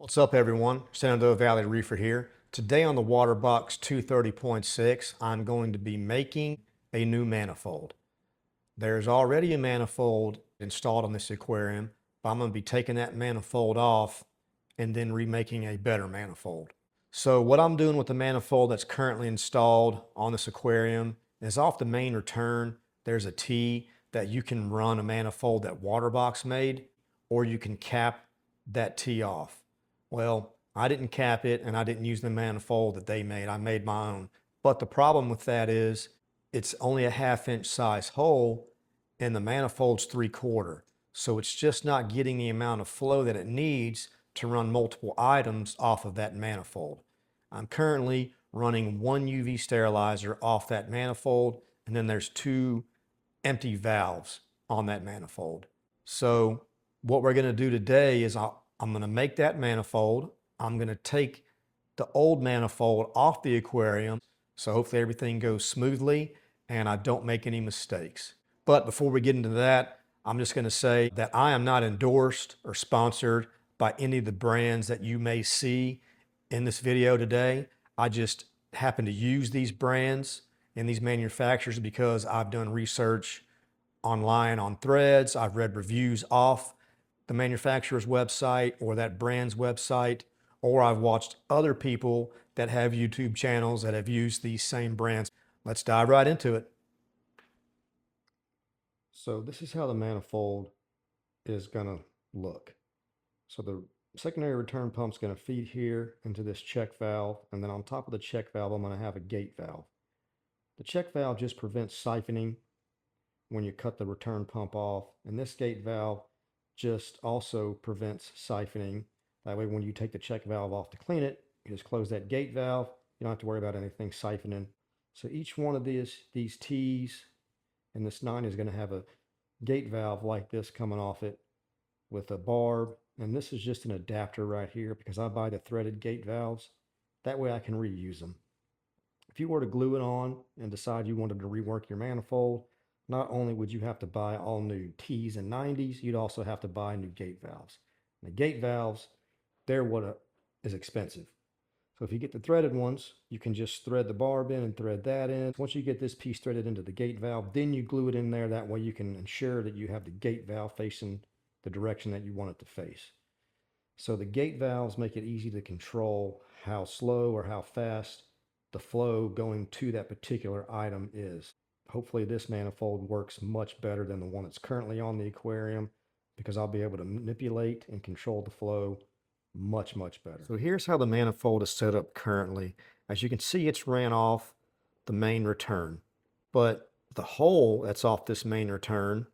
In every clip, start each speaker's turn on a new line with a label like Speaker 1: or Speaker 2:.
Speaker 1: What's up, everyone? Shenandoah Valley Reefer here. Today on the Waterbox 230.6, I'm going to be making a new manifold. There's already a manifold installed on this aquarium, but I'm going to be taking that manifold off and then remaking a better manifold. So what I'm doing with the manifold that's currently installed on this aquarium is off the main return, there's a T that you can run a manifold that Waterbox made, or you can cap that T off. Well, I didn't cap it and I didn't use the manifold that they made. I made my own. But the problem with that is it's only a 1/2 inch size hole and the manifold's 3/4. So it's just not getting the amount of flow that it needs to run multiple items off of that manifold. I'm currently running one UV sterilizer off that manifold, and then there's 2 empty valves on that manifold. So what we're going to do today is I'm going to make that manifold. I'm going to take the old manifold off the aquarium, so hopefully everything goes smoothly and I don't make any mistakes. But before we get into that, I'm just going to say that I am not endorsed or sponsored by any of the brands that you may see in this video today. I just happen to use these brands and these manufacturers because I've done research online on threads. I've read reviews off the manufacturer's website or that brand's website, or I've watched other people that have YouTube channels that have used these same brands. Let's dive right into it. So this is how the manifold is gonna look. So the secondary return pump's gonna feed here into this check valve, and then on top of the check valve, I'm gonna have a gate valve. The check valve just prevents siphoning when you cut the return pump off, and this gate valve just also prevents siphoning. That way, when you take the check valve off to clean it, you just close that gate valve. You don't have to worry about anything siphoning. So each one of these T's and this 9 is going to have a gate valve like this coming off it with a barb. And this is just an adapter right here because I buy the threaded gate valves. That way I can reuse them. If you were to glue it on and decide you wanted to rework your manifold, not only would you have to buy all new T's and 90s, you'd also have to buy new gate valves. And the gate valves, they're what is expensive. So if you get the threaded ones, you can just thread the barb in and thread that in. Once you get this piece threaded into the gate valve, then you glue it in there. That way you can ensure that you have the gate valve facing the direction that you want it to face. So the gate valves make it easy to control how slow or how fast the flow going to that particular item is. Hopefully this manifold works much better than the one that's currently on the aquarium because I'll be able to manipulate and control the flow much better. So here's how the manifold is set up currently. As you can see, it's ran off the main return, but the hole that's off this main return,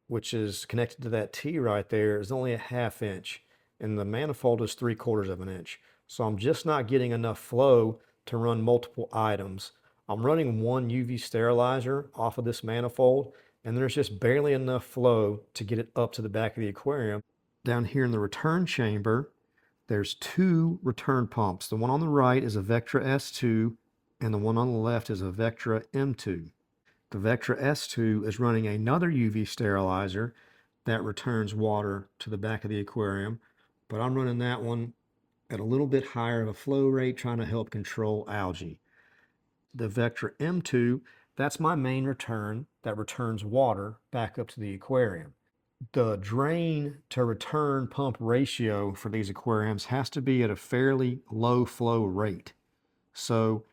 Speaker 1: which is connected to that T right there, is only a 1/2 inch, and the manifold is 3/4 of an inch. So I'm just not getting enough flow to run multiple items. I'm running one UV sterilizer off of this manifold, and there's just barely enough flow to get it up to the back of the aquarium. Down here in the return chamber, there's 2 return pumps. The one on the right is a Vectra S2, and the one on the left is a Vectra M2. The Vectra S2 is running another UV sterilizer that returns water to the back of the aquarium, but I'm running that one at a little bit higher of a flow rate, trying to help control algae. The Vectra M2, that's my main return that returns water back up to the aquarium. The drain to return pump ratio for these aquariums has to be at a fairly low flow rate. So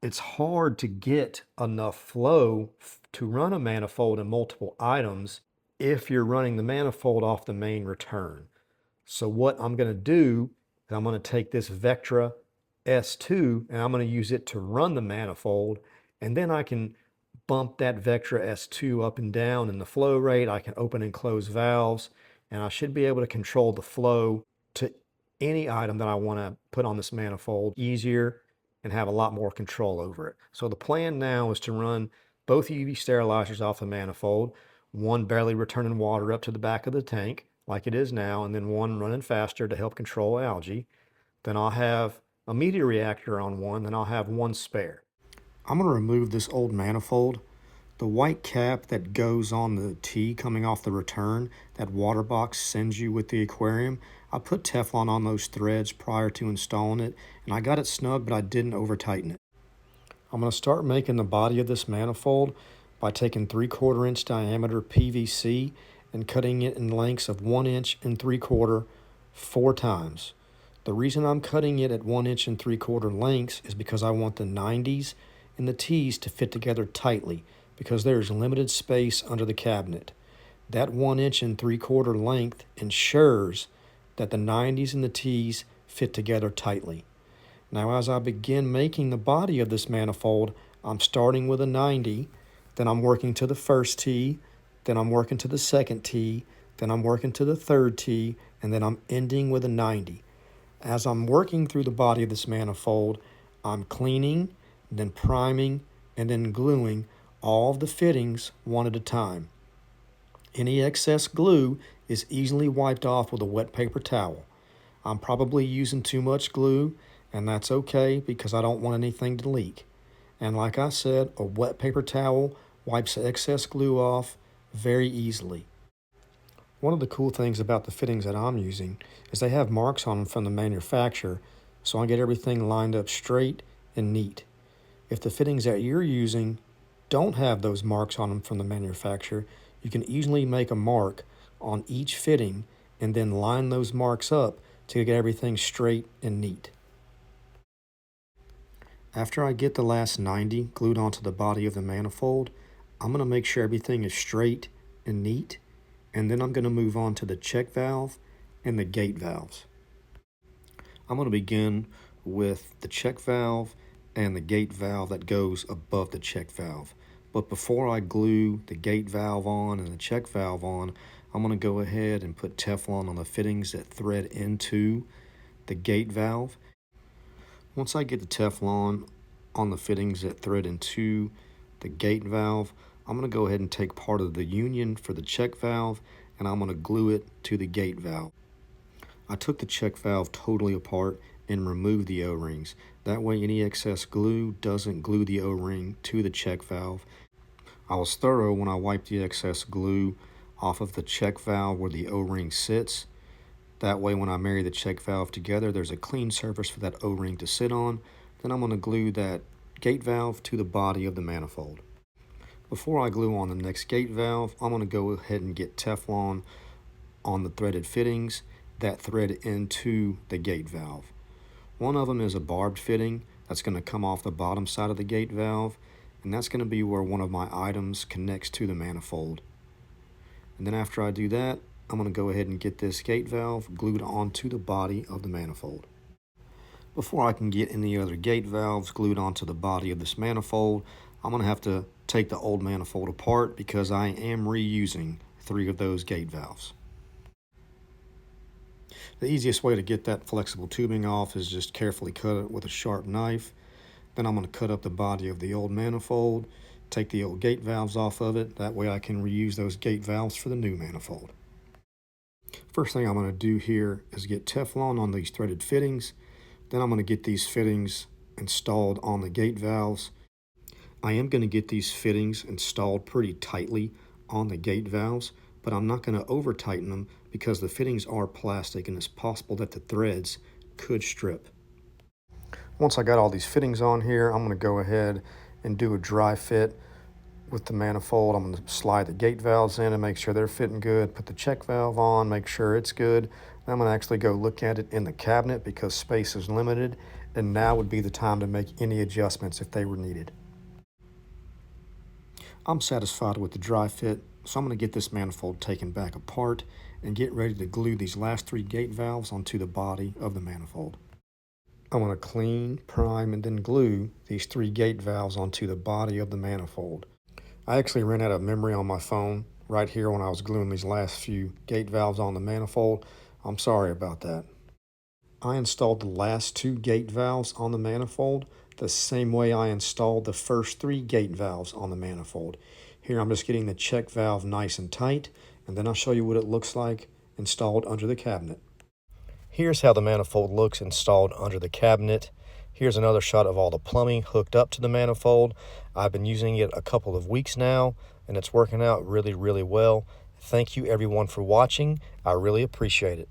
Speaker 1: it's hard to get enough flow to run a manifold in multiple items if you're running the manifold off the main return. So what I'm going to do is I'm going to take this Vectra S2 and I'm going to use it to run the manifold, and then I can bump that Vectra S2 up and down in the flow rate. I can open and close valves, and I should be able to control the flow to any item that I want to put on this manifold easier and have a lot more control over it. So the plan now is to run both UV sterilizers off the manifold, one barely returning water up to the back of the tank like it is now, and then one running faster to help control algae. Then I'll have a media reactor on one, then I'll have one spare. I'm going to remove this old manifold The white cap that goes on the tee coming off the return, that Waterbox sends you with the aquarium, I put Teflon on those threads prior to installing it, and I got it snug, but I didn't over tighten it. I'm going to start making the body of this manifold by taking 3/4 inch diameter PVC and cutting it in lengths of 1 inch and 3/4 4 times. The reason I'm cutting it at 1 inch and 3/4 lengths is because I want the 90s and the T's to fit together tightly because there's limited space under the cabinet. That 1 inch and 3/4 length ensures that the 90s and the T's fit together tightly. Now, as I begin making the body of this manifold, I'm starting with a 90, then I'm working to the first T, then I'm working to the second T, then I'm working to the third T, and then I'm ending with a 90. As I'm working through the body of this manifold, I'm cleaning, then priming, and then gluing all of the fittings one at a time. Any excess glue is easily wiped off with a wet paper towel. I'm probably using too much glue, and that's okay because I don't want anything to leak. And like I said, a wet paper towel wipes the excess glue off very easily. One of the cool things about the fittings that I'm using is they have marks on them from the manufacturer, so I get everything lined up straight and neat. If the fittings that you're using don't have those marks on them from the manufacturer, you can easily make a mark on each fitting and then line those marks up to get everything straight and neat. After I get the last 90 glued onto the body of the manifold, I'm going to make sure everything is straight and neat, and then I'm going to move on to the check valve and the gate valves. I'm going to begin with the check valve and the gate valve that goes above the check valve. But before I glue the gate valve on and the check valve on, I'm going to go ahead and put Teflon on the fittings that thread into the gate valve. Once I get the Teflon on the fittings that thread into the gate valve, I'm going to go ahead and take part of the union for the check valve and I'm going to glue it to the gate valve. I took the check valve totally apart and removed the O-rings. That way any excess glue doesn't glue the O-ring to the check valve. I was thorough when I wiped the excess glue off of the check valve where the O-ring sits. That way when I marry the check valve together, there's a clean surface for that O-ring to sit on. Then I'm going to glue that gate valve to the body of the manifold. Before I glue on the next gate valve, I'm going to go ahead and get Teflon on the threaded fittings that thread into the gate valve. One of them is a barbed fitting that's going to come off the bottom side of the gate valve, and that's going to be where one of my items connects to the manifold. And then after I do that, I'm going to go ahead and get this gate valve glued onto the body of the manifold. Before I can get any other gate valves glued onto the body of this manifold, I'm going to have to take the old manifold apart because I am reusing 3 of those gate valves. The easiest way to get that flexible tubing off is just carefully cut it with a sharp knife. Then I'm going to cut up the body of the old manifold, take the old gate valves off of it. That way I can reuse those gate valves for the new manifold. First thing I'm going to do here is get Teflon on these threaded fittings. Then I'm going to get these fittings installed on the gate valves. I am going to get these fittings installed pretty tightly on the gate valves, but I'm not going to over tighten them because the fittings are plastic and it's possible that the threads could strip. Once I got all these fittings on here, I'm going to go ahead and do a dry fit with the manifold. I'm going to slide the gate valves in and make sure they're fitting good, put the check valve on, make sure it's good. Then I'm going to actually go look at it in the cabinet because space is limited, and now would be the time to make any adjustments if they were needed. I'm satisfied with the dry fit, so I'm going to get this manifold taken back apart and get ready to glue these last 3 gate valves onto the body of the manifold. I want to clean, prime, and then glue these 3 gate valves onto the body of the manifold. I actually ran out of memory on my phone right here when I was gluing these last few gate valves on the manifold. I'm sorry about that. I installed the last 2 gate valves on the manifold the same way I installed the first 3 gate valves on the manifold. Here I'm just getting the check valve nice and tight, and then I'll show you what it looks like installed under the cabinet. Here's how the manifold looks installed under the cabinet. Here's another shot of all the plumbing hooked up to the manifold. I've been using it a couple of weeks now, and it's working out really, really well. Thank you everyone for watching. I really appreciate it.